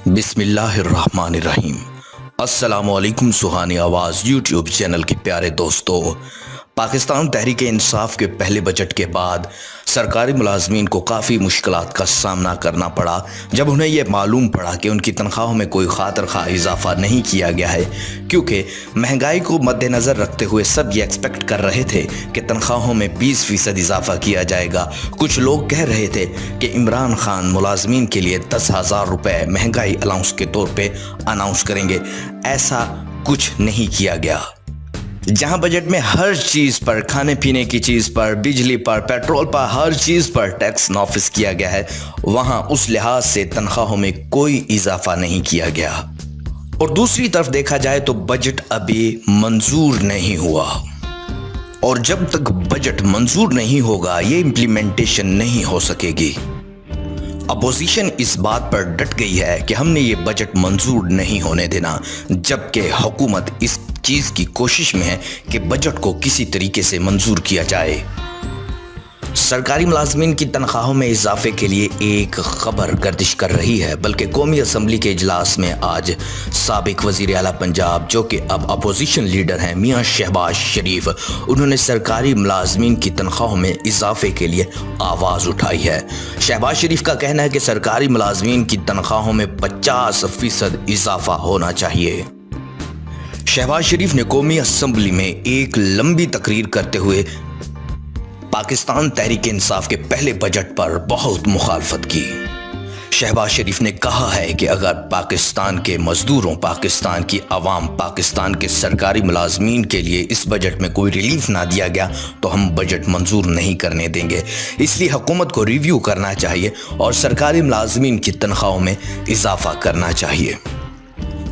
बिस्मिल्लाहिर्रहमानिर्रहीम। अस्सलामुअलैकुम। सुहानी आवाज़ यूट्यूब चैनल के प्यारे दोस्तों, पाकिस्तान तहरीक इंसाफ के पहले बजट के बाद सरकारी मुलाजमीन को काफ़ी मुश्किलात का सामना करना पड़ा जब उन्हें यह मालूम पड़ा कि उनकी तनख्वाहों में कोई खातिर खा इजाफा नहीं किया गया है, क्योंकि महंगाई को मद्देनज़र रखते हुए सब ये एक्सपेक्ट कर रहे थे कि तनख्वाहों में 20% इजाफा किया जाएगा। कुछ लोग कह रहे थे कि इमरान खान मुलाजमीन के लिए 10,000 रुपये महंगाई अलाउंस के तौर पर अनाउंस करेंगे। ऐसा कुछ नहीं किया गया। जहां बजट में हर चीज पर, खाने पीने की चीज पर, बिजली पर, पेट्रोल पर, हर चीज पर टैक्स नाफिज किया गया है, वहां उस लिहाज से तनख्वाहों में कोई इजाफा नहीं किया गया। और दूसरी तरफ देखा जाए तो बजट अभी मंजूर नहीं हुआ, और जब तक बजट मंजूर नहीं होगा ये इम्प्लीमेंटेशन नहीं हो सकेगी। अपोजिशन इस बात पर डट गई है कि हमने ये बजट मंजूर नहीं होने देना, जबकि हुकूमत इस चीज की कोशिश में है कि बजट को किसी तरीके से मंजूर किया जाए। सरकारी मुलाजमीन की तनख्वाहों में इजाफे के लिए एक खबर गर्दिश कर रही है, बल्कि कौमी असम्बली के इजलास में आज साबिक वज़ीर आला पंजाब, जो कि अब अपोजिशन लीडर हैं, मियाँ शहबाज शरीफ, उन्होंने सरकारी मुलाजमीन की तनख्वाहों में इजाफे के लिए आवाज़ उठाई है। शहबाज शरीफ का कहना है कि सरकारी मुलाजमीन की तनख्वाहों में 50% इजाफा होना चाहिए। शहबाज शरीफ ने कौमी असम्बली में एक लंबी तकरीर करते हुए पाकिस्तान तहरीक इंसाफ के पहले बजट पर बहुत मुखालफत की। शहबाज शरीफ ने कहा है कि अगर पाकिस्तान के मजदूरों, पाकिस्तान की आवाम, पाकिस्तान के सरकारी मुलाजमीन के लिए इस बजट में कोई रिलीफ ना दिया गया तो हम बजट मंजूर नहीं करने देंगे। इसलिए हुकूमत को रिव्यू करना चाहिए और सरकारी मुलाजमीन की तनख्वाहों में इजाफा करना चाहिए।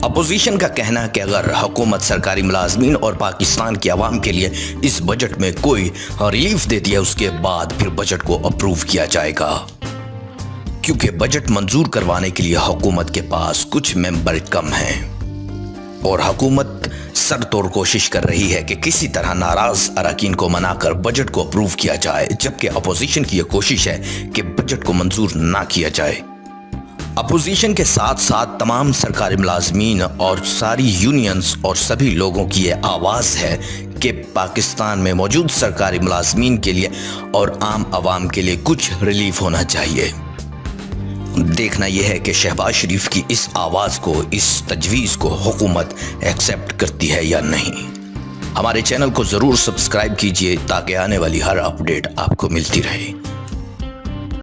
अपोजिशन का कहना है कि अगर हुकूमत सरकारी मुलाजमीन और पाकिस्तान की आवाम के लिए इस बजट में कोई रिलीफ देती है, उसके बाद फिर बजट को अप्रूव किया जाएगा, क्योंकि बजट मंजूर करवाने के लिए हुकूमत के पास कुछ मेंबर कम हैं और हुकूमत सरतोड़ कोशिश कर रही है कि किसी तरह नाराज अरकान को मनाकर बजट को अप्रूव किया जाए, जबकि अपोजिशन की यह कोशिश है कि बजट को मंजूर ना किया जाए। अपोजिशन के साथ साथ तमाम सरकारी मुलाजमीन और सारी यूनियंस और सभी लोगों की ये आवाज़ है कि पाकिस्तान में मौजूद सरकारी मुलाजमीन के लिए और आम आवाम के लिए कुछ रिलीफ होना चाहिए। देखना यह है कि शहबाज शरीफ की इस आवाज़ को, इस तजवीज़ को हुकूमत एक्सेप्ट करती है या नहीं। हमारे चैनल को ज़रूर सब्सक्राइब कीजिए ताकि आने वाली हर अपडेट आपको मिलती रहे।